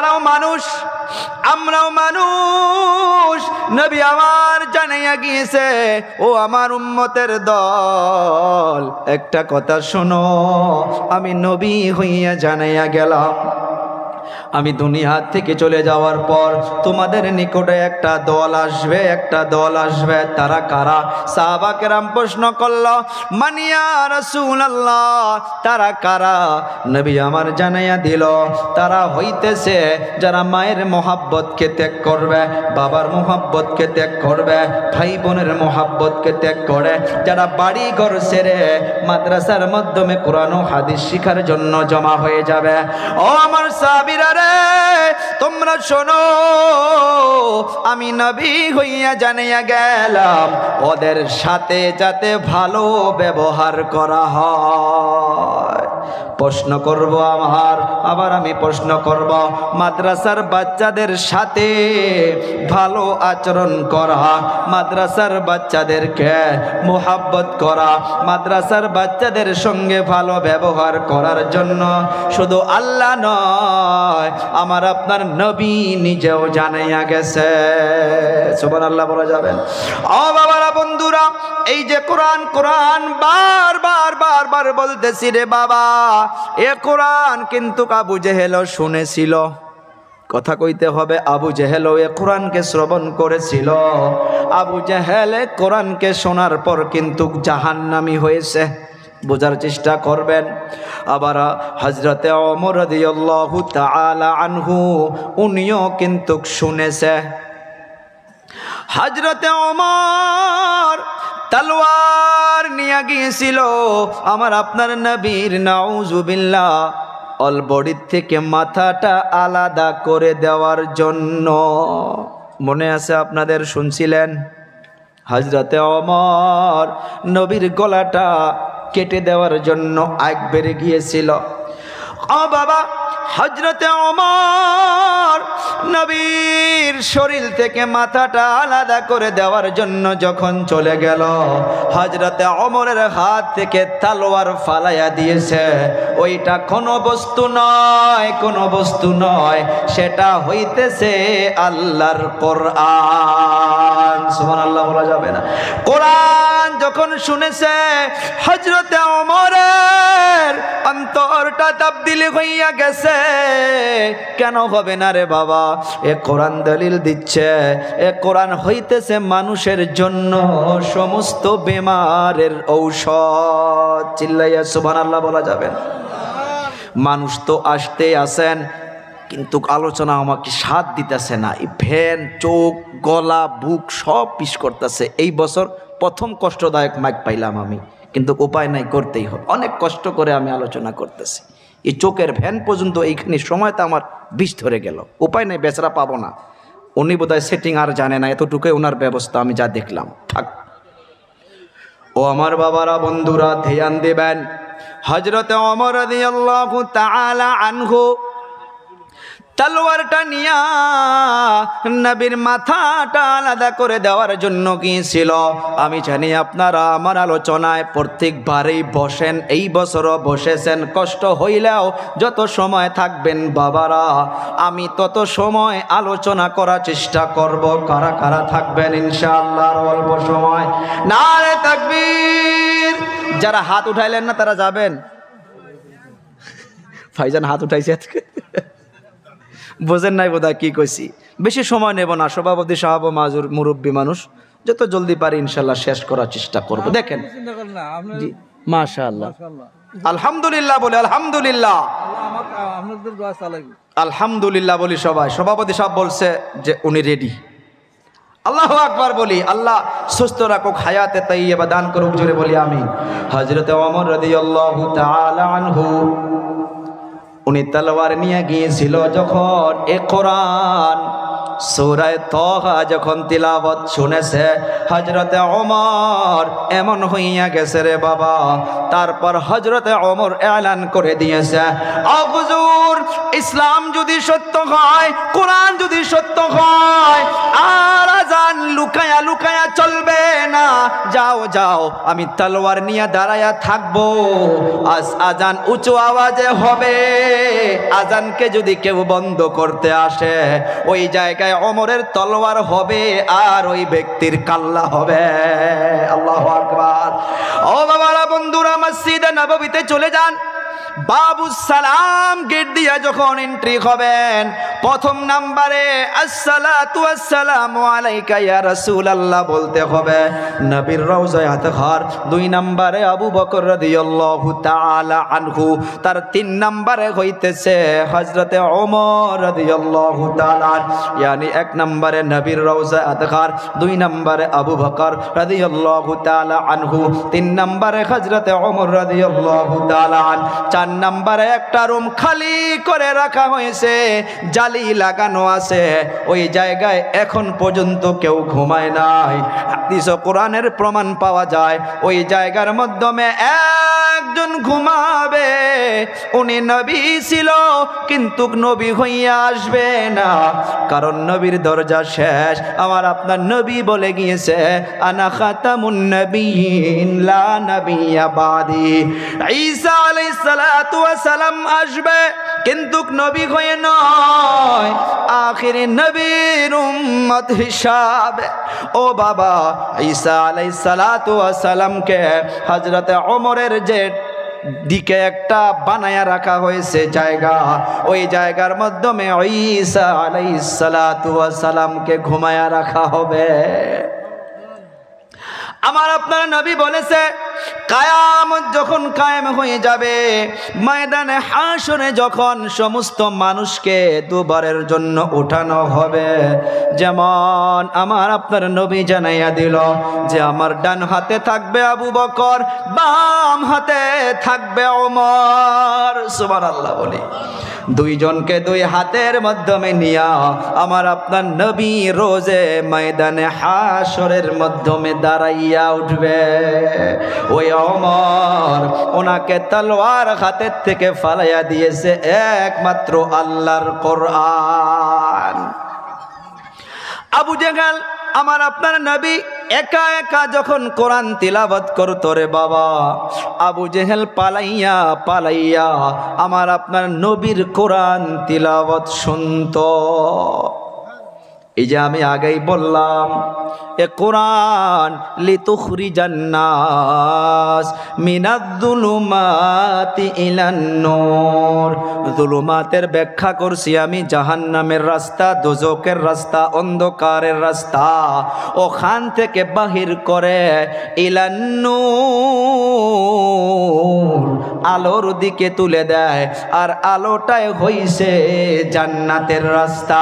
তারাও মানুষ, আমরাও মানুষ। নবী আমার জানাইয়া গিয়েছে, ও আমার উম্মতের দল, একটা কথা শোনো, আমি নবী হইয়া জানাইয়া গেলাম, আমি দুনিয়া থেকে চলে যাওয়ার পর তোমাদের নিকটে একটা দল আসবে, একটা দল আসবে। তারা কারা? সাহাবা কেরাম প্রশ্ন করল, মানিয়া রাসূলুল্লাহ, তারা কারা? নবী আমার জানাইয়া দিল, তারা হইতেছে যারা মায়ের মোহাব্বতকে ত্যাগ করবে, বাবার মোহাব্বতকে ত্যাগ করবে, ভাই বোনের মোহাব্বতকে ত্যাগ করে, যারা বাড়ি ঘর ছেড়ে মাদ্রাসার মাধ্যমে কোরআন ও হাদিস শিখার জন্য জমা হয়ে যাবে। ও আমার সাহাবীরা, তোমরা শোনো, আমি নবী হইয়া জানিয়া গেলাম, ওদের সাথে যাতে ভালো ব্যবহার করা হয়। প্রশ্ন করব আবার আমি প্রশ্ন করব, মাদ্রাসার বাচ্চাদের সাথে ভালো আচরণ করা, মাদ্রাসার বাচ্চাদেরকে মোহাব্বত করা, মাদ্রাসার বাচ্চাদের সঙ্গে ভালো ব্যবহার করার জন্য শুধু আল্লাহ নয়, আমার আপনার নবী নিজেও জানাইয়া গেছে। সুবহানাল্লাহ বলা যাবেন? ও বাবারা, বন্ধুরা, এই যে কোরআন কোরআন বারবার বলতেছি রে বাবা, এ কোরআন কিন্তু আবু জেহেলও শুনেছিল। কথা কইতে হবে, আবু জেহেলও এ কোরআনকে শ্রবণ করেছিল। আবু জেহেল কোরআনকে শোনার পর কিন্তু জাহান্নামী হয়েছে। বোঝার চেষ্টা করবেন। আবার হযরতে ওমর রাদিয়াল্লাহু তাআলা আনহু, উনিও কিন্তু শুনেছে। হযরতে ওমর তলোয়ার নিয়ে গিয়েছিল আমার আপনার নবীর নাউজুবিল্লাহ অল বডি থেকে মাথাটা আলাদা করে দেওয়ার জন্য। মনে আছে আপনাদের? শুনছিলেন? হযরতে ওমর নবীর গলাটা কেটে দেওয়ার জন্য আগ বেড়ে গিয়েছিল। ও বাবা, হযরতে ওমর নবীর শরীর থেকে মাথাটা আলাদা করে দেওয়ার জন্য যখন চলে গেল, হযরতে ওমরের হাত থেকে তলোয়ার ফালাইয়া দিয়েছে। ওইটা কোনো বস্তু নয়, কোনো বস্তু নয়, সেটা হইতেছে আল্লাহর কোরআন। সুবহানাল্লাহ বলা যাবে না? কোরআন যখন শুনেছে, হযরতে ওমরের অন্তরটা তাবদীল হইয়া গেছে। কেন হবে না রে বাবা? এ কোরআন দলিল দিচ্ছে, এ কোরআন হইতেছে মানুষের জন্য সমস্ত বেমারের ঔষধ। চিল্লাইয়া সুবহানাল্লাহ বলা যাবে না? মানুষ তো আসতে আছেন, কিন্তু আলোচনা আমাকে সাথ দিতেছে না। এই ফ্যান, চোখ, গলা, বুক সব পিস করতেছে। এই বছর প্রথম কষ্টদায়ক মাইক পাইলাম আমি, কিন্তু উপায় নাই, করতেই হবে। অনেক কষ্ট করে আমি আলোচনা করতেছি। এই চোখের ভ্যান পর্যন্ত এইখানে সময়টা আমার বিষ ধরে গেল। উপায় নেই, বেচারা পাবো না। উনি বোধহয় সেটিং আর জানে না, এতটুকুই ওনার ব্যবস্থা আমি যা দেখলাম। থাক। ও আমার বাবারা, বন্ধুরা, ধ্যান দেবেন। হযরতে ওমর রাদিয়াল্লাহু তাআলা আনহু তলোয়ারটা নিয়া নবীর মাথাটা আলাদা করে দেওয়ার জন্য গিয়েছিল। আমি জানি আপনারা আমার আলোচনায় প্রত্যেকবারেই বসেন, এই বছরও বসেছেন। কষ্ট হইলেও যত সময় থাকবেন বাবারা, আমি তত সময় আলোচনা করার চেষ্টা করব। কারা কারা থাকবেন ইনশাআল্লাহ? অল্প সময়। নারে তাকবীর! যারা হাত উঠাইলেন না তারা যাবেন। ভাইজান হাত উঠাইছে, বোঝেন নাই বোধহয় কি কইছি। বেশি সময় নেব না, সভাপতি সাহেব মাজুর মুরব্বী মানুষ, যত জলদি পারি ইনশাল্লাহ শেষ করার চেষ্টা করব। দেখেন, মাশাআল্লাহ, আলহামদুলিল্লাহ বলে, আলহামদুলিল্লাহ, আলহামদুলিল্লাহ বলি সবাই। সভাপতি সাহেব বলছে যে উনি রেডি। আল্লাহু আকবার বলি। আল্লাহ সুস্থ রাখুক, হায়াতে তাইয়্যিবা দান করুক, জোরে বলি আমিন। হযরতে ওমর রাদিয়াল্লাহু তাআলা আনহু, উনি তলোয়ার নিয়ে গিয়েছিল যখন এ কোরআন সূরা তাহা যখন তিলাওয়াত শুনেছে, হযরতে ওমর এমন হইয়া গেছে রে বাবা। তারপর হযরতে ওমর এলান করে দিয়েছে, ও হুজুর, ইসলাম যদি সত্য হয়, কোরআন যদি সত্য হয়, আর আযান লুকায়া লুকায়া চলবে না। যাও যাও, আমি তলোয়ার নিয়ে দাঁড়ায়া থাকবো। আজ আজান উঁচু আওয়াজে হবে, আজানকে যদি কেউ বন্ধ করতে আসে, ওই জায়গায় ওমরের তলোয়ার হবে আর ওই ব্যক্তির কাল্লা হবে। আল্লাহু আকবার। ও বাবারা, বন্ধুরা, মসজিদে নববীতে চলে যান। বাবু সালাম গেট দিয়া যখন এন্ট্রি হবেন, প্রথম নাম্বারে আসসালাতু আসসালামু আলাইকা ইয়া রাসূলুল্লাহ বলতে হবে, নবীর রওজায় আতহার। দুই নাম্বারে আবু বকর রাদিয়াল্লাহু তাআলা আনহু, তার তিন নাম্বারে হইতেছে হযরতে ওমর রাদিয়াল্লাহু তাআলা। ইয়ানি এক নাম্বারে নবীর রওজায় আতহার, দুই নাম্বারে আবু বকর রাদিয়াল্লাহু তাআলা আনহু, তিন নাম্বারে হযরতে ওমর রাদিয়াল্লাহু তাআলা আন। চার নাম্বারে একটা রুম খালি করে রাখা হয়েছে, জালি লাগানো আছে, ওই জায়গায় এখন পর্যন্ত কেউ ঘুমায় নাই। হাদিস ও কোরআনের প্রমাণ পাওয়া যায়, ওই জায়গার মাধ্যমে একজন ঘুমাবে, উনি নবী ছিল কিন্তু নবী হইয়া আসবে না, কারণ নবীর দরজা শেষ। আমার আপনার নবী বলে গিয়েছে, আনা খাতামুন নবিয়্যিন লা নবিয়্যা বাদি। ঈসা আলাইহিস সালাতু ওয়াস সালাম আসবে কিন্তু নবী হয়ে নয়, আখিরি নবীর উম্মত হিসাবে। ও বাবা, ঈসা আলাইহিস সালাতু ওয়াস সালামকে হযরতে ওমরের যে দিকে একটা বানায়া রাখা হয়েছে জায়গা, ওই জায়গার মাধ্যমে ঈসা আলাইহিস সালাতু ওয়াস সালামকে ঘুমায়া রাখা হবে। আমার আপনার নবী বলেছে, কিয়ামত যখন কায়েম হয়ে যাবে, ময়দানে হাশরে যখন সমস্ত মানুষকে দুবারের জন্য উঠানো হবে, যেমন আমার আপনার নবী জানাইয়া দিল যে আমার ডান হাতে থাকবে আবু বকর, বাম হাতে থাকবে ওমর। সুবহানাল্লাহ বলি। দুইজনকে দুই হাতের মাধ্যমে নিয়া আমার আপনার নবী রোজে ময়দানে হাশরের মাধ্যমে দাঁড়াইয়া উঠবে। ওই ওমর, ওনাকে তলোয়ার হাতের থেকে ফালাইয়া দিয়েছে একমাত্র আল্লাহর কোরআন। আবু জেহেল আমার আপনার নবী একা একা যখন কোরআন তিলাওয়াত করতো রে বাবা, আবু জেহেল পালাইয়া পালাইয়া আমার আপনার নবীর কোরআন তিলাওয়াত শুনতো। এই যে আমি আগেই বললাম, এ কোরআন লিতুখরিজান নাস মিনাজ-যুলুমাতি ইলান-নূর। যুলুমাতের ব্যাখ্যা করছি আমি জাহান্নামের রাস্তা, দোজখের রাস্তা, অন্ধকারের রাস্তা, ওখান থেকে বাহির করে ইলান-নূর, আলোর দিকে তুলে দেয়, আর আলোটাই হইছে জান্নাতের রাস্তা।